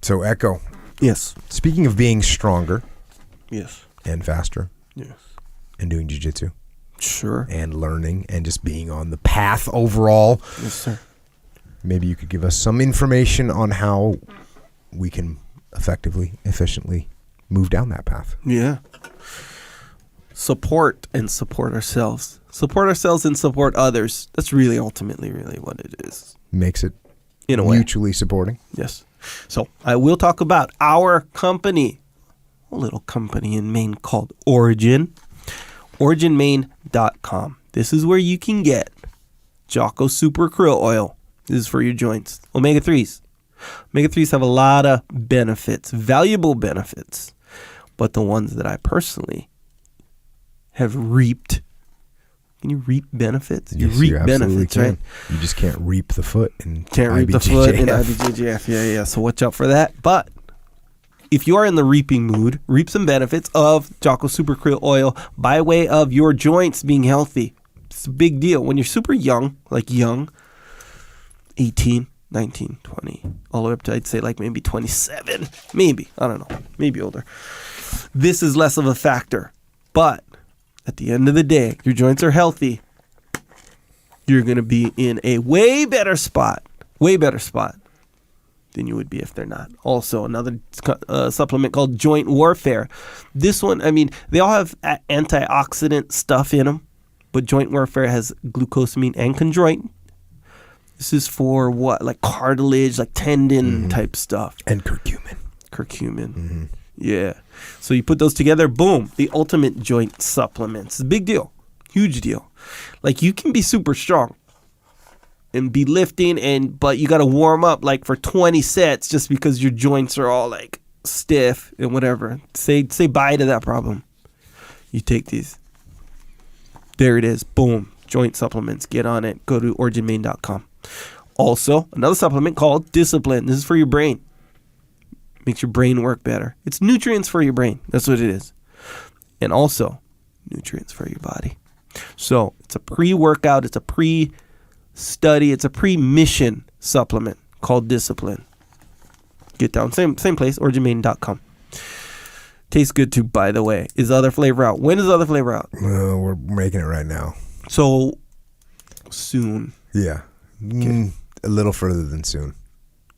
So, Echo. Yes. Speaking of being stronger. Yes. And faster. Yes. And doing jiu-jitsu. Sure. And learning and just being on the path overall. Yes, sir. Maybe you could give us some information on how we can effectively, efficiently move down that path. Yeah. Support ourselves. Support ourselves and support others. That's really ultimately really what it is. Makes it in a way mutually supporting. Yes. So I will talk about our company, a little company in Maine called Origin. OriginMaine.com. This is where you can get Jocko Super Krill Oil. This is for your joints. Omega-3s. Omega-3s have a lot of benefits, valuable benefits. But the ones that I personally have reaped. Can you reap benefits? Yes, you reap you absolutely benefits, can. right? You just can't reap the foot and can't reap the foot in IBJJF. Yeah. So watch out for that. But if you are in the reaping mood, reap some benefits of Jocko Super Krill Oil by way of your joints being healthy. It's a big deal. When you're super young, like young, 18, 19, 20, all the way up to, I'd say, like maybe 27. Maybe. I don't know. Maybe older. This is less of a factor. But at the end of the day, your joints are healthy. You're going to be in a way better spot than you would be if they're not. Also, another supplement called Joint Warfare. This one, I mean, they all have antioxidant stuff in them, but Joint Warfare has glucosamine and chondroitin. This is for what? Like cartilage, like tendon type stuff. And curcumin. Mm-hmm. Yeah. So you put those together, boom, the ultimate joint supplements. It's a big deal. Huge deal. Like you can be super strong and be lifting, but you got to warm up like for 20 sets just because your joints are all like stiff and whatever. Say bye to that problem. You take these. There it is. Boom. Joint supplements. Get on it. Go to originmaine.com. Also, another supplement called Discipline. This is for your brain. Makes your brain work better. It's nutrients for your brain. That's what it is. And also, nutrients for your body. So, it's a pre-workout. It's a pre-study. It's a pre-mission supplement called Discipline. Get down. Same place, originmaine.com. Tastes good too, by the way. Is the other flavor out? When is the other flavor out? We're making it right now. So, soon. Yeah. Okay. A little further than soon.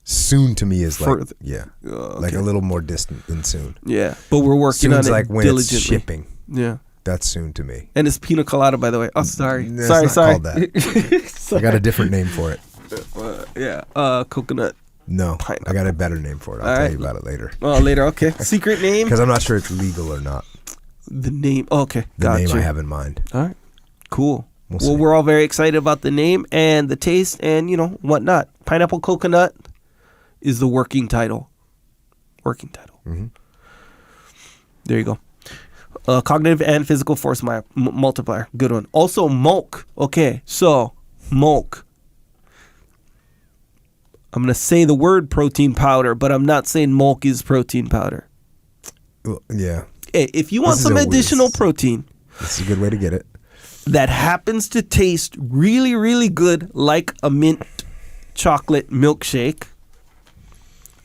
Soon to me is like, further. Yeah. Okay. Like a little more distant than soon. Yeah. But we're working Soon's on it like when diligently. it's shipping. Yeah. That's soon to me. And it's pina colada, by the way. Oh, sorry. It's sorry. not called that. I got a different name for it. Coconut. No, Pineapple. I got a better name for it. I'll tell you about it later. Oh, later. Okay. Secret name? Because I'm not sure it's legal or not. The name. Oh, okay. The name I have in mind. All right. Cool. We'll see. We're all very excited about the name and the taste and, whatnot. Pineapple coconut is the working title. Mm-hmm. There you go. Cognitive and physical force multiplier. Good one. Also, Molk. Okay, so Molk. I'm going to say the word protein powder, but I'm not saying Molk is protein powder. Well, yeah. Hey, if you want some additional protein. It's a good way to get it. That happens to taste really, really good like a mint chocolate milkshake.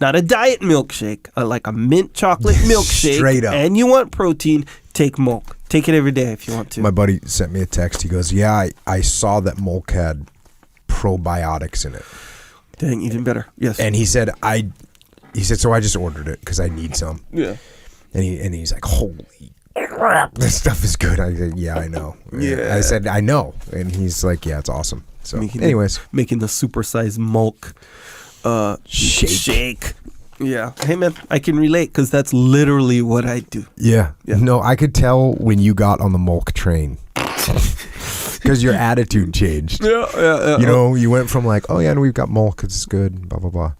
Not a diet milkshake, like a mint chocolate milkshake. Straight up. And you want protein, take Molk. Take it every day if you want to. My buddy sent me a text. He goes, yeah, I saw that Molk had probiotics in it. Dang, even better. Yes. And he said, so I just ordered it because I need some. Yeah. And he's like, holy crap, this stuff is good. I said, yeah, I know. Yeah. I said, I know. And he's like, yeah, it's awesome. So making the supersized Molk shake. Yeah. Hey, man, I can relate because that's literally what I do. Yeah. No, I could tell when you got on the Molk train. Because your attitude changed. Yeah. You went from like, oh, yeah, and we've got Molk, it's good, blah, blah, blah,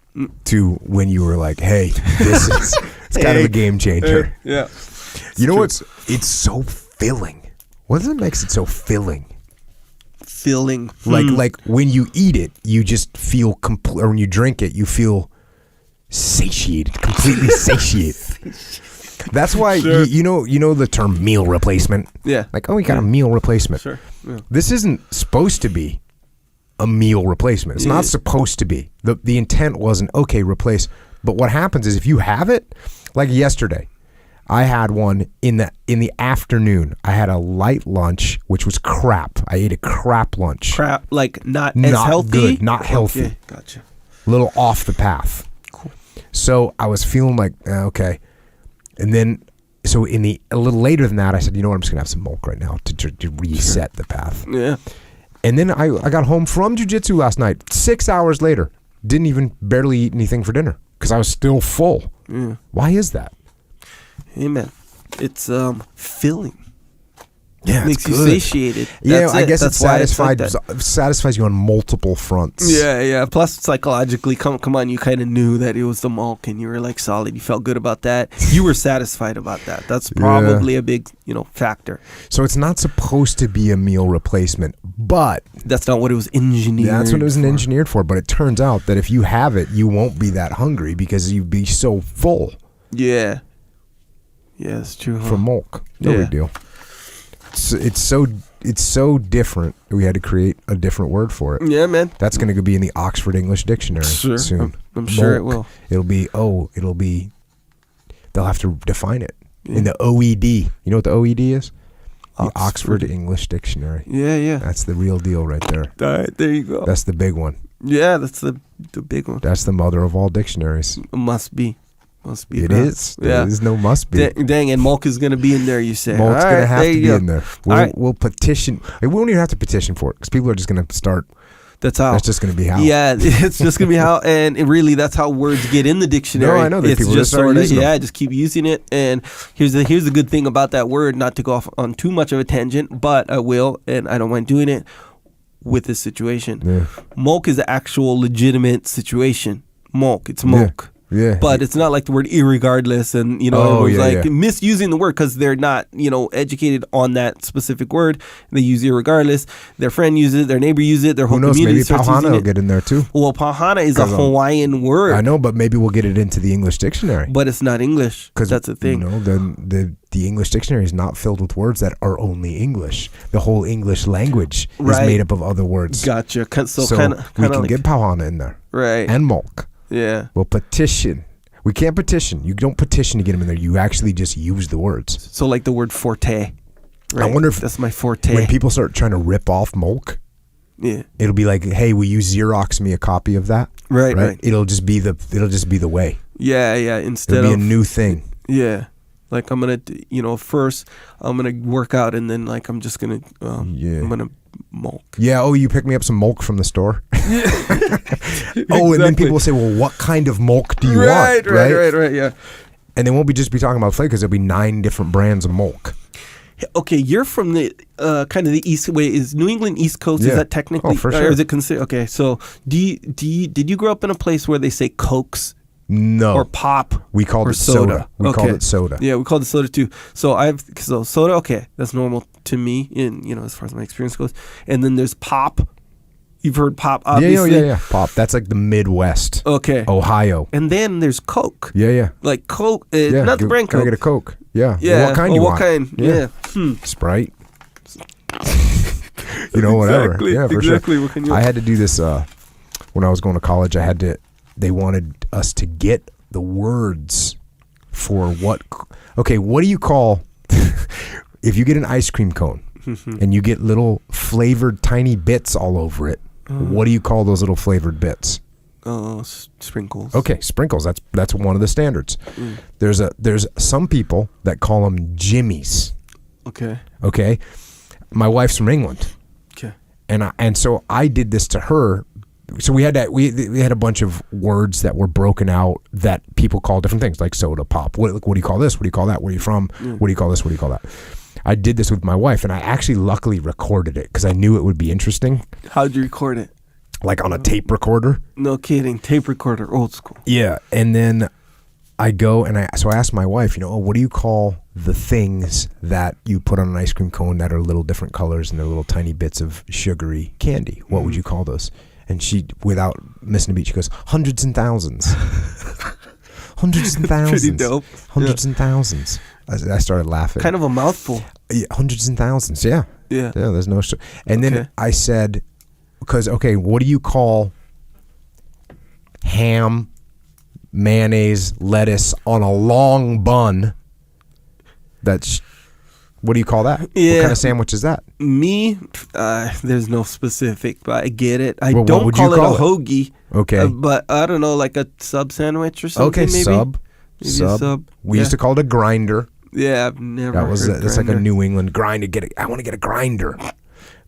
to when you were like, hey, it's kind of a game changer. Yeah. You know what's, it's so filling. What makes it so filling? Filling. Like when you eat it, you just feel or when you drink it, you feel satiated, completely satiated. That's why you know the term meal replacement. Yeah. Like, oh, we got a meal replacement. Sure. Yeah. This isn't supposed to be a meal replacement. It's not supposed to be. The intent wasn't replace But what happens is if you have it, like yesterday, I had one in the afternoon. I had a light lunch, which was crap. I ate a crap lunch. Crap, like not as healthy? Good, not healthy. Okay, gotcha. A little off the path. Cool. So I was feeling like, okay. And then, so a little later than that, I said, you know what, I'm just going to have some milk right now to reset the path. Yeah. And then I got home from jiu-jitsu last night, 6 hours later. Didn't even barely eat anything for dinner because I was still full. Yeah. Why is that? Hey, man. It's filling. Yeah, it makes you good. satiated. Yeah, I guess it like satisfies you on multiple fronts. Yeah. Plus, psychologically, come on, you kind of knew that it was the milk, and you were like solid. You felt good about that. You were satisfied about that. That's probably a big, factor. So it's not supposed to be a meal replacement, but that's not what it was engineered. That's what it was engineered for. But it turns out that if you have it, you won't be that hungry because you'd be so full. Yeah. Yeah, it's true. Huh? From milk, no big deal. It's so different. We had to create a different word for it. Yeah, man. That's going to be in the Oxford English Dictionary soon. I'm sure it will. It'll be. They'll have to define it in the OED. You know what the OED is? The Oxford English Dictionary. Yeah. That's the real deal right there. All right, there you go. That's the big one. Yeah, that's the big one. That's the mother of all dictionaries. It must be. It is. Yeah. There's no must be. Dang, and milk is going to be in there, you say. Milk's going to have to be in there. We'll petition. We won't even have to petition for it because people are just going to start. That's how. That's just going to be how. Yeah, it's just going to be how. And really, that's how words get in the dictionary. No, I know that people just start using them. just keep using it. And here's the good thing about that word, not to go off on too much of a tangent, but I will, and I don't mind doing it with this situation. Yeah. Milk is the actual legitimate situation. Milk, it's milk. Yeah. But it's not like the word irregardless and, misusing the word because they're not, educated on that specific word. They use irregardless. Their friend uses it. Their neighbor uses it. Their whole community maybe starts Pauhana using will it. get in there too. Well, Pauhana is a Hawaiian word. I know, but maybe we'll get it into the English dictionary. But it's not English. Because that's the thing. The English dictionary is not filled with words that are only English. The whole English language is made up of other words. Gotcha. So we can get Pauhana in there. Right. And milk. Yeah. We'll petition. We can't petition. You don't petition to get them in there. You actually just use the words. So like the word forte. Right? I wonder if that's my forte. When people start trying to rip off milk, it'll be like, hey, will you Xerox me a copy of that? Right. It'll just be the way. Yeah. Instead it'll be a new thing. Yeah. Like I'm gonna, first I'm gonna work out, and then like I'm just gonna, I'm gonna milk. Yeah. Oh, you pick me up some milk from the store. Exactly. And then people will say, well, what kind of milk do you want? Right. Yeah. And they won't be talking about flavor because there'll be 9 different brands of milk. Okay, you're from the kind of the east way. Is New England East Coast? Yeah. Is that technically? Oh, for sure. Or is it considered? Okay, so did you grow up in a place where they say Cokes? No. Or pop. We called it soda. We called it soda. Yeah, we called it soda too. So soda. Okay, that's normal to me in as far as my experience goes. And then there's pop. You've heard pop, obviously. Yeah. Pop. That's like the Midwest. Okay. Ohio. And then there's Coke. Yeah. Like Coke, not the brand Coke. Can I get a Coke? Yeah. Yeah. Well, what kind do you want? What kind? Yeah. Sprite. Whatever. Exactly. Yeah, for exactly. sure. What can you? I had to do this when I was going to college. They wanted us to get the words for what. Okay, what do you call if you get an ice cream cone and you get little flavored tiny bits all over it? What do you call those little flavored bits? Sprinkles. Okay, sprinkles. That's one of the standards. There's some people that call them jimmies. Okay. My wife's from England. Okay. And so I did this to her. So we had a bunch of words that were broken out that people call different things, like soda, pop. What do you call this? What do you call that? Where are you from? What do you call this? What do you call that? I did this with my wife, and I actually luckily recorded it because I knew it would be interesting. How'd you record it? Like on a tape recorder. No kidding. Tape recorder, old school. Yeah. And then I go and I asked my wife, what do you call the things that you put on an ice cream cone that are little different colors and they're little tiny bits of sugary candy? What would you call those? And she, without missing a beat, she goes, hundreds and thousands. Hundreds and thousands. Pretty dope. Hundreds and thousands. I started laughing. Kind of a mouthful. Yeah, hundreds and thousands, yeah. Yeah, there's no... And then I said, because, what do you call ham mayonnaise, lettuce on a long bun. That's, what do you call that? Yeah. What kind of sandwich is that? Me, there's no specific, but I get it. I Well, what don't would you call it call a hoagie. Okay. But I don't know, like a sub sandwich or something. Okay, maybe? sub. Maybe a sub. We used to call it a grinder. Yeah, I've never. That's like a New England grinder. I want to get a grinder.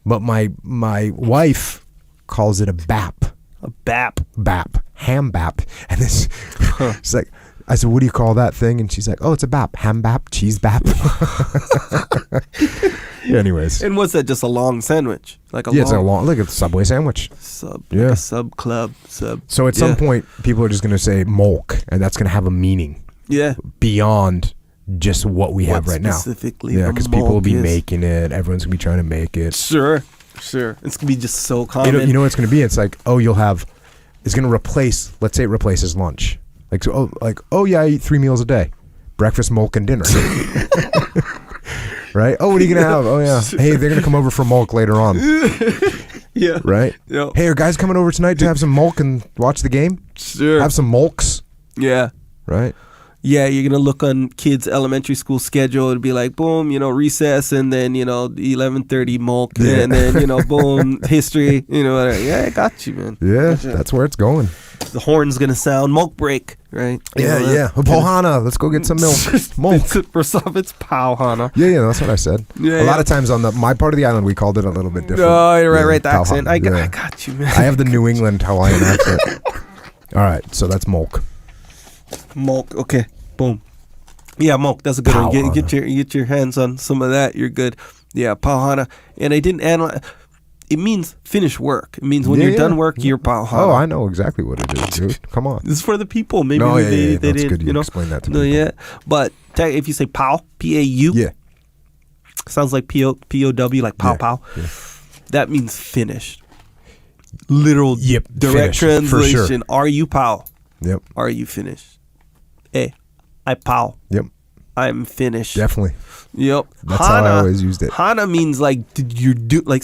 But my wife calls it a bap. A bap. Bap. Ham bap. And this, she's like, I said, what do you call that thing? And she's like, oh, it's a bap. Ham bap, cheese bap. Anyways. And what's that? Just a long sandwich? Like it's a long, like a Subway sandwich. Like a sub club. So at some point, people are just going to say molk, and that's going to have a meaning. Yeah. Beyond just what we have right now. Specifically. Yeah, because people will be making it. Everyone's going to be trying to make it. Sure. It's going to be just so common. You know what it's going to be? It's like, it's going to replace, let's say it replaces lunch. I eat 3 meals a day. Breakfast, molk, and dinner. Right? Oh, what are you going to have? Oh, yeah. Hey, they're going to come over for molk later on. Yeah. Right? Yep. Hey, are guys coming over tonight to have some molk and watch the game? Sure. Have some molks? Yeah. Right? Yeah, you're going to look on kids' elementary school schedule. It'll be like, boom, recess, and then, 11:30 molk, and then, boom, history, whatever. Yeah, I got you, man. Yeah, that's where it's going. The horn's going to sound molk break, right? Yeah. Pohana, let's go get some milk. Molk. First off, it's Pauhana. Yeah, that's what I said. Yeah, a lot of times on my part of the island, we called it a little bit different. Oh, you're right, the accent. I got you, man. I have the New England Hawaiian accent. All right, so that's molk. Molk, okay. Boom. Yeah, molk. That's a good one. Get your hands on some of that. You're good. Yeah, pauhana. And I didn't analyze. It means finish work. It means when you're done work, you're pauhana. Oh, I know exactly what it is, dude. Come on. This is for the people. Maybe they that's didn't. Good. You explain that to me. Yeah, but if you say pow, P-A-U. Yeah. Sounds like P-O-W, like pow pow. Yeah. That means finished. Literal direct translation. Sure. Are you pow? Yep. Are you finished? Hey. I pow. Yep. I'm finished. Definitely. Yep. That's how I always used it. Hana means like you're doing.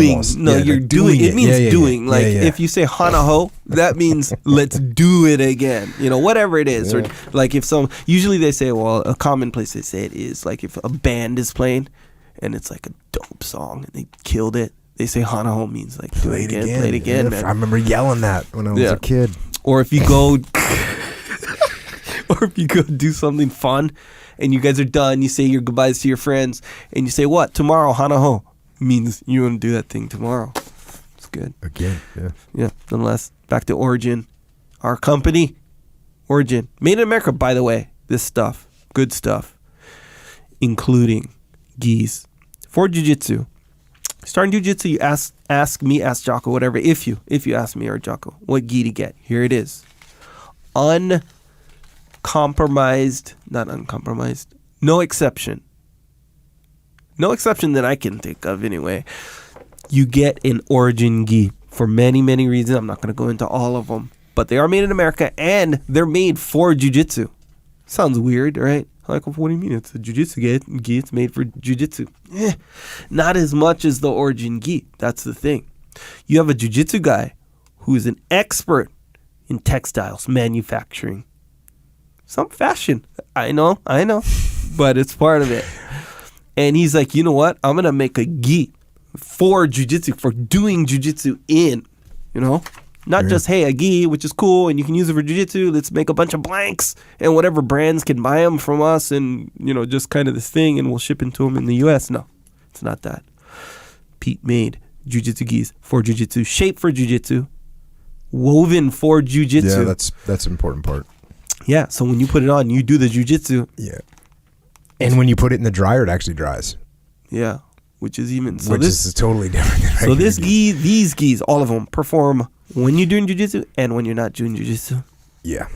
Almost. No, you're doing. It means doing. Like if you say hana ho, that means let's do it again. Whatever it is. Yeah. Or like if usually they say, well, a common place they say it is like if a band is playing and it's like a dope song and they killed it. They say hana ho means like play it again. Yeah, man. I remember yelling that when I was a kid. Or if you go. Or if you go do something fun and you guys are done, you say your goodbyes to your friends and you say, what? Tomorrow, hana ho. Means you want to do that thing tomorrow. It's good. Again, yeah. Yeah, nonetheless, back to Origin. Our company, Origin. Made in America, by the way. This stuff. Good stuff. Including gis. For jiu-jitsu. Starting jiu-jitsu, you ask me, ask Jocko, whatever. If you ask me or Jocko, what gi to get? Here it is. Not uncompromised, no exception that I can think of anyway. You get an Origin gi for many, many reasons. I'm not going to go into all of them, but they are made in America and they're made for jiu-jitsu. Sounds weird, right? Like, what do you mean? It's a jiu-jitsu gi. It's made for jiu-jitsu. Not as much as the Origin gi. That's the thing. You have a jiu-jitsu guy who is an expert in textiles, manufacturing. Some fashion. I know. But it's part of it. And he's like, you know what? I'm going to make a gi for jiu-jitsu, for doing jiu-jitsu in, Not just, hey, a gi, which is cool, and you can use it for jiu-jitsu. Let's make a bunch of blanks, and whatever brands can buy them from us, and, just kind of this thing, and we'll ship into them in the U.S. No, it's not that. Pete made jiu-jitsu gis for jiu-jitsu, shaped for jiu-jitsu, woven for jiu-jitsu. Yeah, that's an important part. Yeah, so when you put it on, you do the jiu-jitsu. Yeah. And when you put it in the dryer, it actually dries. Yeah, which is totally different. So these gis, all of them, perform when you're doing jiu-jitsu and when you're not doing jiu-jitsu. Yeah.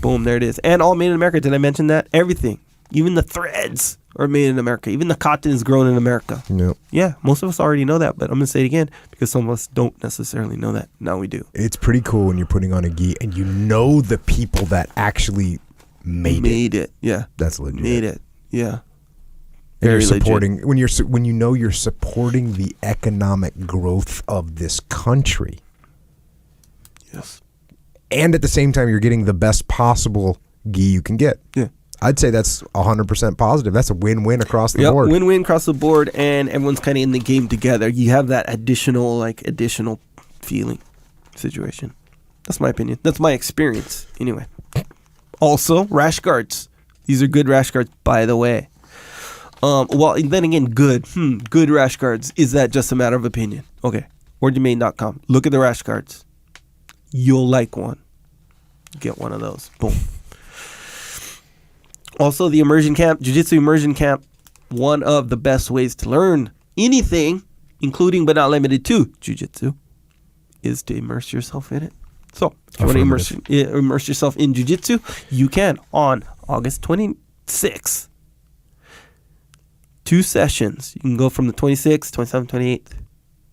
Boom, there it is. And all made in America. Did I mention that? Everything. Even the threads are made in America. Even the cotton is grown in America. Yep. Yeah, most of us already know that, but I'm going to say it again because some of us don't necessarily know that. Now we do. It's pretty cool when you're putting on a gi and you know the people that actually made it. Yeah. That's legit. Made it. Yeah. And you're supporting when you know you're supporting the economic growth of this country. Yes. and at the same time, you're getting the best possible gi you can get. Yeah. I'd say that's 100% positive. That's a win-win across the board. Win-win across the board, and everyone's kind of in the game together. You have that additional feeling situation. That's my opinion. That's my experience, anyway. Also, rash guards. These are good rash guards, by the way. Well, then again, good rash guards. Is that just a matter of opinion? Okay, worddomain.com. Look at the rash guards. You'll like one. Get one of those. Boom. Also, the immersion camp, Jiu-Jitsu immersion camp, one of the best ways to learn anything, including but not limited to Jiu-Jitsu, is to immerse yourself in it. So, if you want to immerse yourself in Jiu-Jitsu, you can on August 26th. 2 sessions. You can go from the 26th, 27th, 28th,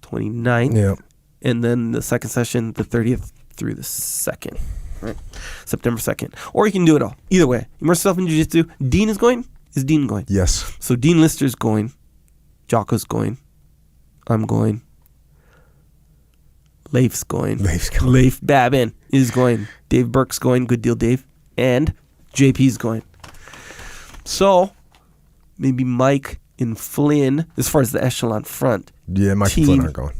29th, yeah. And then the second session, the 30th through the 2nd. Right. September 2nd. Or you can do it all. Either way. Immerse yourself in Jiu-Jitsu. Dean is going? Is Dean going? Yes. So Dean Lister's going. Jocko's going. I'm going. Leif's going. Leif Babin is going. Dave Burke's going. Good deal, Dave. And JP's going. So, maybe Mike and Flynn, as far as the echelon front. Yeah, Mike and Flynn aren't going.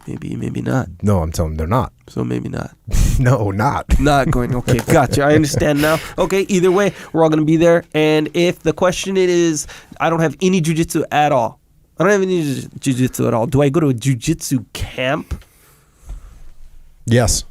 Maybe not. No, I'm telling them they're not. So maybe not. No, not. Not going. Okay, gotcha. I understand now. Okay, either way, we're all going to be there. And if the question is, I don't have any jiu-jitsu at all. I don't have any jiu-jitsu at all. Do I go to a jiu-jitsu camp? Yes.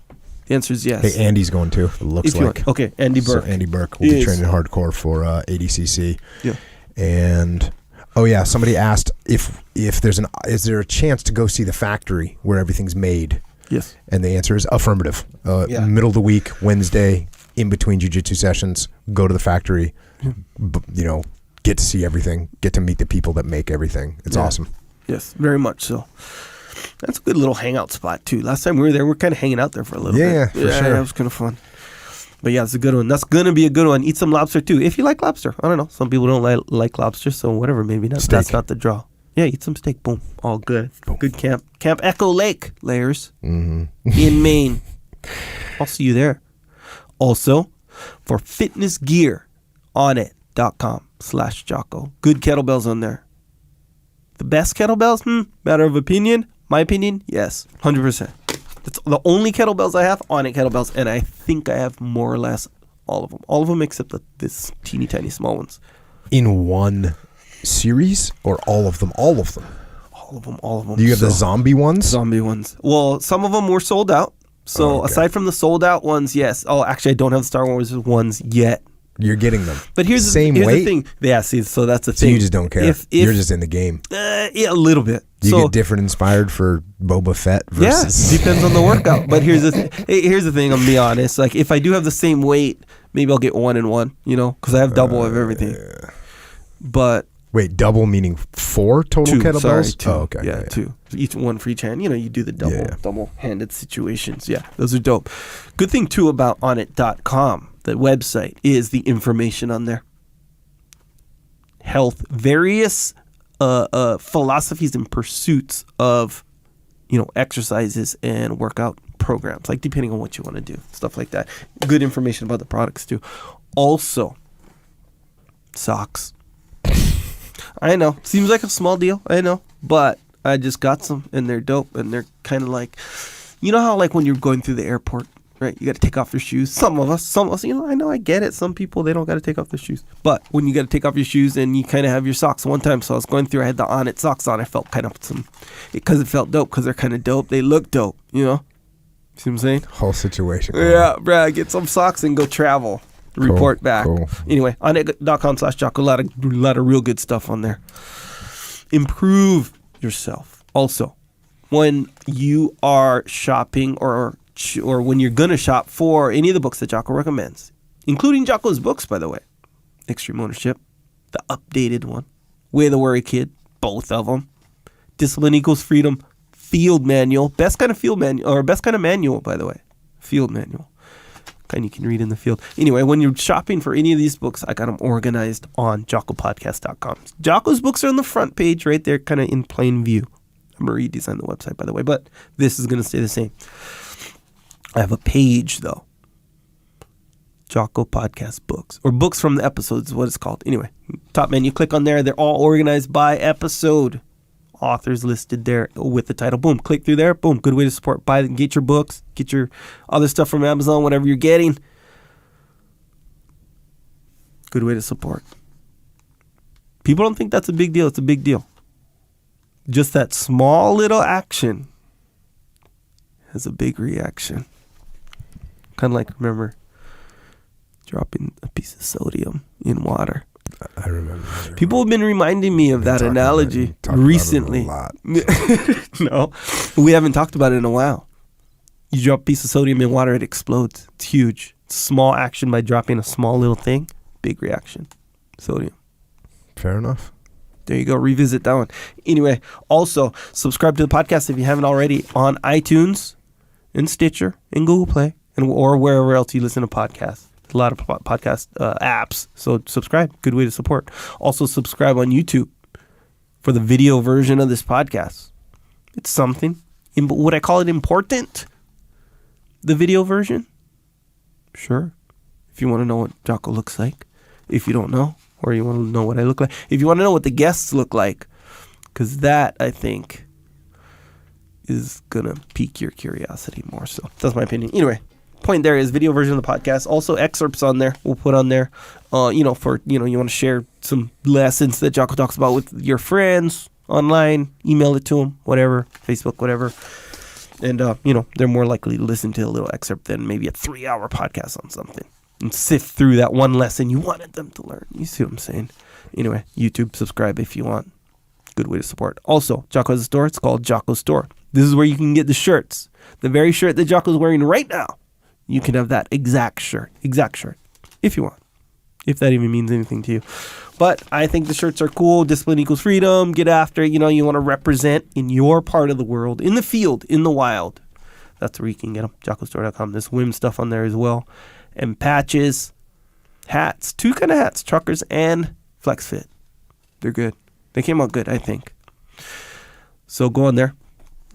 The answer is yes. Hey, Andy's going too, it looks like. Okay, Andy Burke. So Andy Burke will be training hardcore for ADCC. Yeah. And... oh yeah, somebody asked if is there a chance to go see the factory where everything's made? Yes. And the answer is affirmative. Middle of the week, Wednesday, in between jiu-jitsu sessions, go to the factory, get to see everything, get to meet the people that make everything. It's awesome. Yes, very much so. That's a good little hangout spot too. Last time we were there, we were kind of hanging out there for a little bit. Yeah, for sure. That was kind of fun. But yeah, it's a good one. That's going to be a good one. Eat some lobster too. If you like lobster. I don't know. Some people don't like lobster, so whatever. Maybe not. Steak. That's not the draw. Yeah, eat some steak. Boom. All good. Boom. Good camp. Camp Echo Lake, Layers, in Maine. I'll see you there. Also, for fitness gear, onit.com/Jocko. Good kettlebells on there. The best kettlebells? Matter of opinion. My opinion? Yes. 100%. That's the only kettlebells I have, on it kettlebells, and I think I have more or less all of them. All of them except this teeny tiny small ones. In one series or all of them? All of them. All of them. Do you have the zombie ones? Zombie ones. Well, some of them were sold out. So aside from the sold out ones, yes. Oh, actually, I don't have the Star Wars ones yet. You're getting them. But here's the thing. Yeah, see, so that's the thing. So you just don't care. You're just in the game. Yeah, a little bit. You get different inspired for Boba Fett versus... Yeah, depends on the workout. But here's the thing. Here's the thing, I'm going to be honest. Like, if I do have the same weight, maybe I'll get 1 and 1, because I have double of everything. But... Wait, double meaning 4 total kettlebells? Sorry, 2. Oh, okay. Yeah, 2. Each one for each hand. You do the double-handed situations. Yeah, those are dope. Good thing, too, about onit.com, the website, is the information on there. Health, various philosophies and pursuits of, exercises and workout programs, like depending on what you want to do, stuff like that. Good information about the products, too. Also, socks. I know. Seems like a small deal. I know. But I just got some, and they're dope, and they're kind of like, you know how like when you're going through the airport, right? You got to take off your shoes. Some of us, I know, I get it. Some people, they don't got to take off their shoes. But when you got to take off your shoes and you kind of have your socks. One time, so I was going through, I had the Onnit socks on. I felt kind of because it felt dope, because they're kind of dope. They look dope, See what I'm saying? Whole situation. Yeah, bruh, get some socks and go travel. Report back. Cool. Anyway, onit.com/Jocko. A lot of real good stuff on there. Improve yourself. Also, when you are shopping or when you're going to shop for any of the books that Jocko recommends, including Jocko's books, by the way, Extreme Ownership, the updated one, Way of the Warrior Kid, both of them, Discipline Equals Freedom, Field Manual, best kind of manual, by the way, Field Manual. Kind you can read in the field. Anyway, when you're shopping for any of these books, I got them organized on JockoPodcast.com. Jocko's books are on the front page right there, kind of in plain view. Marie designed the website, by the way, but this is going to stay the same. I have a page, though. Jocko Podcast books. Or books from the episodes is what it's called. Anyway, top menu, click on there. They're all organized by episode. Authors listed there with the title. Boom. Click through there. Boom. Good way to support. Buy and get your books. Get your other stuff from Amazon, whatever you're getting. Good way to support. People don't think that's a big deal. It's a big deal. Just that small little action has a big reaction. Kind of like, remember, dropping a piece of sodium in water. I remember. People have been reminding me of that analogy recently. No, we haven't talked about it in a while. You drop a piece of sodium in water, it explodes. It's huge. Small action by dropping a small little thing. Big reaction. Sodium. Fair enough. There you go. Revisit that one. Anyway, also subscribe to the podcast if you haven't already on iTunes and Stitcher and Google Play or wherever else you listen to podcasts. A lot of podcast apps. So subscribe. Good way to support. Also subscribe on YouTube for the video version of this podcast. It's something. Would I call it important? The video version? Sure. If you want to know what Jocko looks like. If you don't know. Or you want to know what I look like. If you want to know what the guests look like. Because that, I think, is going to pique your curiosity more so. That's my opinion. Anyway. Point there is video version of the podcast. Also excerpts on there. We'll put on there. You want to share some lessons that Jocko talks about with your friends online. Email it to them. Whatever. Facebook, whatever. And, they're more likely to listen to a little excerpt than maybe a 3-hour podcast on something. And sift through that one lesson you wanted them to learn. You see what I'm saying? Anyway, YouTube, subscribe if you want. Good way to support. Also, Jocko has a store. It's called Jocko Store. This is where you can get the shirts. The very shirt that Jocko's wearing right now. You can have that exact shirt, if you want, if that even means anything to you. But I think the shirts are cool. Discipline equals freedom. Get after it. You want to represent in your part of the world, in the field, in the wild. That's where you can get them. JockoStore.com. There's swim stuff on there as well. And patches, hats, 2 kind of hats, truckers and flex fit. They're good. They came out good, I think. So go on there.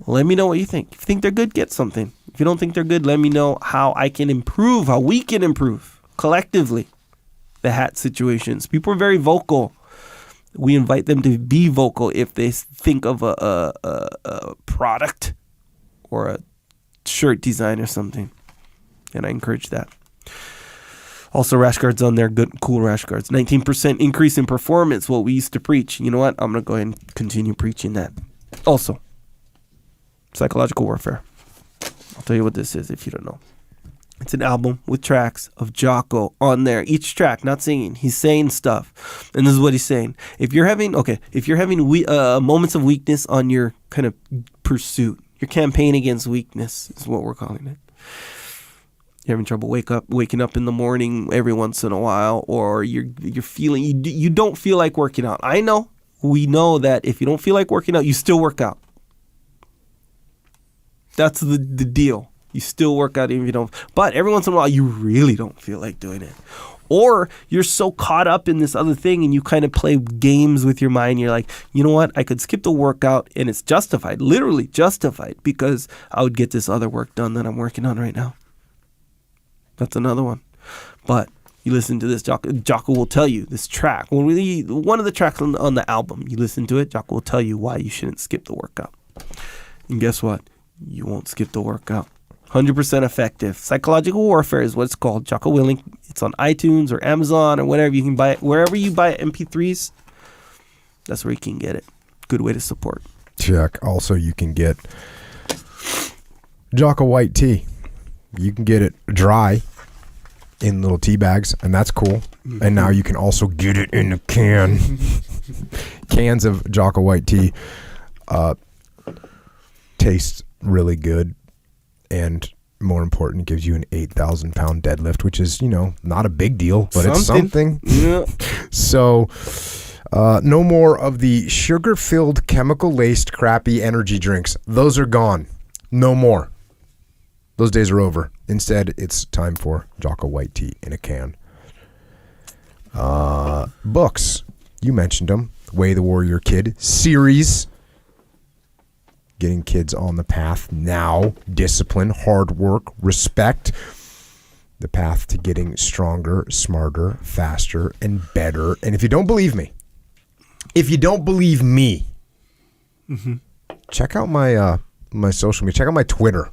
Let me know what you think. If you think they're good, get something. If you don't think they're good, let me know how I can improve, how we can improve collectively the hat situations. People are very vocal. We invite them to be vocal if they think of a product or a shirt design or something. And I encourage that. Also, rash guards on there. Good, cool rash guards. 19% increase in performance, what we used to preach. You know what? I'm going to go ahead and continue preaching that. Also, psychological warfare. I'll tell you what this is if you don't know. It's an album with tracks of Jocko on there. Each track, not singing. He's saying stuff. And this is what he's saying. If you're having moments of weakness on your kind of pursuit, your campaign against weakness is what we're calling it. You're having trouble waking up in the morning every once in a while, or you're feeling you don't feel like working out. I know. We know that if you don't feel like working out, you still work out. That's the deal. You still work out even if you don't. But every once in a while, you really don't feel like doing it. Or you're so caught up in this other thing and you kind of play games with your mind. You're like, you know what? I could skip the workout and it's justified, literally justified, because I would get this other work done that I'm working on right now. That's another one. But you listen to this, Jocko will tell you this track. One of the tracks on the album, you listen to it, Jocko will tell you why you shouldn't skip the workout. And guess what? You won't skip the workout. 100% effective. Psychological warfare is what it's called. Jocko Willink. It's on iTunes or Amazon or whatever. You can buy it. Wherever you buy MP3s, that's where you can get it. Good way to support. Check. Also, you can get Jocko white tea. You can get it dry in little tea bags, and that's cool. Mm-hmm. And now you can also get it in a can. Cans of Jocko white tea tastes really good, and more important, gives you an 8,000 pound deadlift, which is, not a big deal, but it's something. Yeah. So no more of the sugar-filled, chemical-laced, crappy energy drinks. Those are gone. No more. Those days are over. Instead, it's time for Jocko white tea in a can. Books. You mentioned them. Way the Warrior Kid series. getting kids on the path now. Discipline, hard work, respect. The path to getting stronger, smarter, faster, and better. And if you don't believe me, check out my my social media. Check out my Twitter,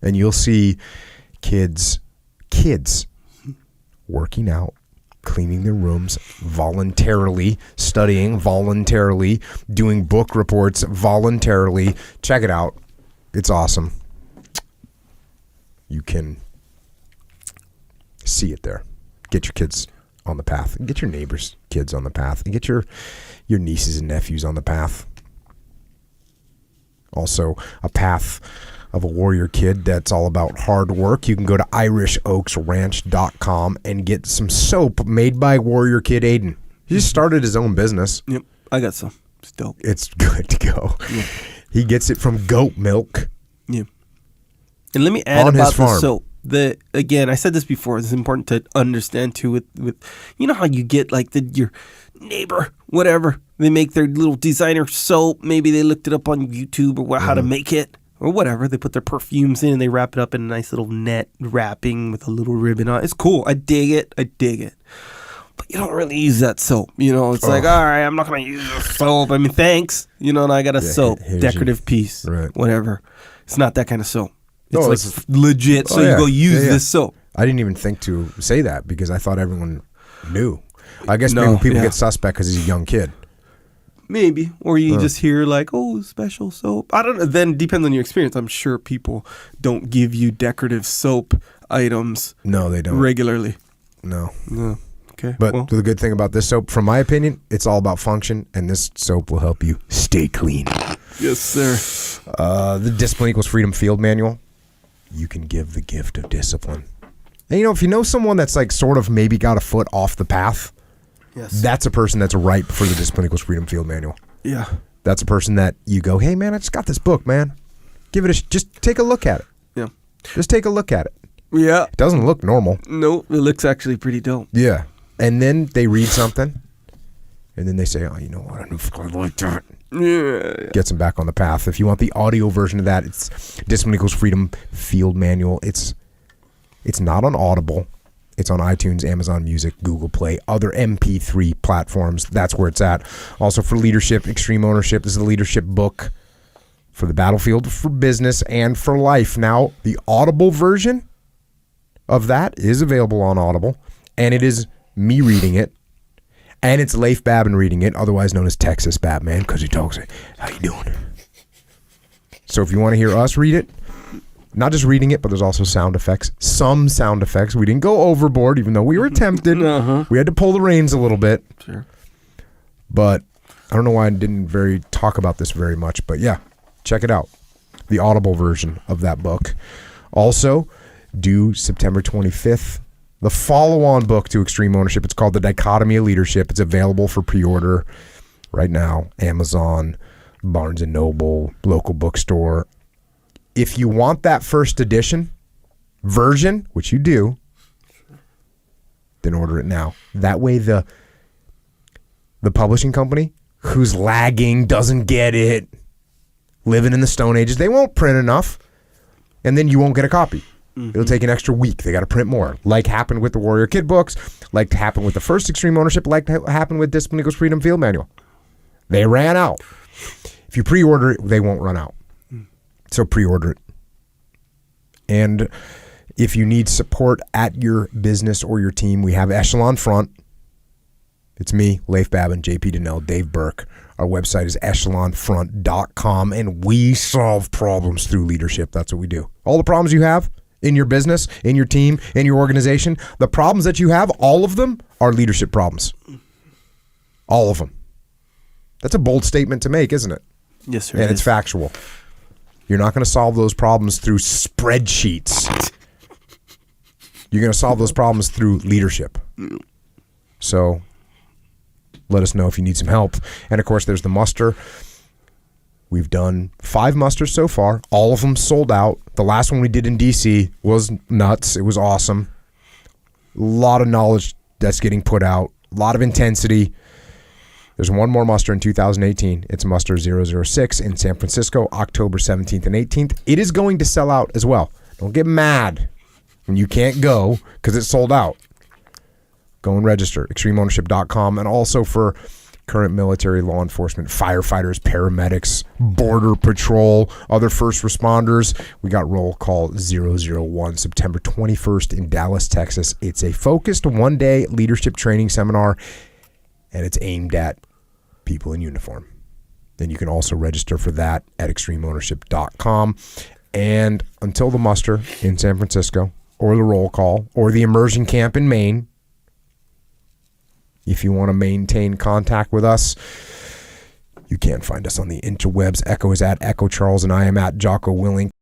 and you'll see kids working out, cleaning their rooms voluntarily, studying voluntarily, doing book reports voluntarily. Check it out. It's awesome. You can see it there. Get your kids on the path. Get your neighbors' kids on the path. And get your nieces and nephews on the path. Also, a path of a warrior kid that's all about hard work. You can go to IrishOaksRanch.com and get some soap made by Warrior Kid Aiden. He just started his own business. Yep, I got some. It's dope. It's good to go. Yep. He gets it from goat milk. Yeah. And let me add about the soap. Again, I said this before. It's important to understand too. With you know how you get like your neighbor, whatever. They make their little designer soap. Maybe they looked it up on YouTube or how to make it or whatever. They put their perfumes in and they wrap it up in a nice little net wrapping with a little ribbon on it. It's cool. I dig it. But you don't really use that soap. You know, it's like, all right, I'm not going to use the soap. I mean, thanks. You know, and I got a soap, decorative piece, whatever. It's not that kind of soap. It's legit. So you go use this soap. I didn't even think to say that because I thought everyone knew. I guess maybe people get suspect because he's a young kid. Maybe. Or you just hear like, oh, special soap. I don't know. Then it depends on your experience. I'm sure people don't give you decorative soap items. No, they don't. Regularly. No. Okay. But the good thing about this soap, from my opinion, it's all about function, and this soap will help you stay clean. Yes, sir. The Discipline Equals Freedom Field Manual. You can give the gift of discipline. And, if you know someone that's like sort of maybe got a foot off the path, that's a person that's ripe for the Discipline Equals Freedom Field Manual. Yeah. That's a person that you go, hey, man, I just got this book, man. Give it just take a look at it. Yeah. Just take a look at it. Yeah. It doesn't look normal. No, it looks actually pretty dope. Yeah. And then they read something, and then they say, oh, you know what? I like that. Yeah. Gets them back on the path. If you want the audio version of that, it's Discipline Equals Freedom Field Manual. It's not on Audible. It's on iTunes, Amazon Music, Google Play, other MP3 platforms. That's where it's at. Also for leadership, extreme ownership. This is a leadership book for the battlefield, for business, and for life. Now, the Audible version of that is available on Audible, and it is me reading it. And it's Leif Babin reading it, otherwise known as Texas Batman, because he talks like, how you doing? So if you want to hear us read it, not just reading it, but there's also sound effects. Some sound effects. We didn't go overboard, even though we were tempted. We had to pull the reins a little bit. Sure. But I don't know why I didn't talk about this very much. But yeah, check it out. The Audible version of that book. Also, due September 25th, the follow-on book to Extreme Ownership. It's called The Dichotomy of Leadership. It's available for pre-order right now. Amazon, Barnes & Noble, local bookstore. If you want that first edition version, which you do, then order it now. That way the publishing company who's lagging, doesn't get it, living in the Stone Ages, they won't print enough, and then you won't get a copy. It'll take an extra week. They got to print more. Like happened with the Warrior Kid books, like happened with the first Extreme Ownership, like happened with Discipline Equals Freedom Field Manual. They ran out. If you pre-order it, they won't run out. So pre-order it. And if you need support at your business or your team, we have Echelon Front. It's me, Leif Babin, JP Donnell, Dave Burke. Our website is echelonfront.com, and we solve problems through leadership. That's what we do. All the problems you have in your business, in your team, in your organization, the problems that you have, all of them are leadership problems. All of them. That's a bold statement to make, isn't it? Yes, sir. And it's factual. You're not going to solve those problems through spreadsheets. You're going to solve those problems through leadership. So let us know if you need some help. And of course, there's the muster. We've done 5 musters so far. All of them sold out. The last one we did in DC was nuts. It was awesome. A lot of knowledge that's getting put out. A lot of intensity. There's one more muster in 2018. It's muster 006 in San Francisco, October 17th and 18th. It is going to sell out as well. Don't get mad when you can't go because it's sold out. Go and register, extremeownership.com. And also for current military, law enforcement, firefighters, paramedics, border patrol, other first responders, we got roll call 001, September 21st in Dallas, Texas. It's a focused one-day leadership training seminar, and it's aimed at people in uniform. Then you can also register for that at extremeownership.com. And until the muster in San Francisco, or the roll call, or the immersion camp in Maine, if you want to maintain contact with us, you can find us on the interwebs. Echo is at Echo Charles, and I am at Jocko Willink.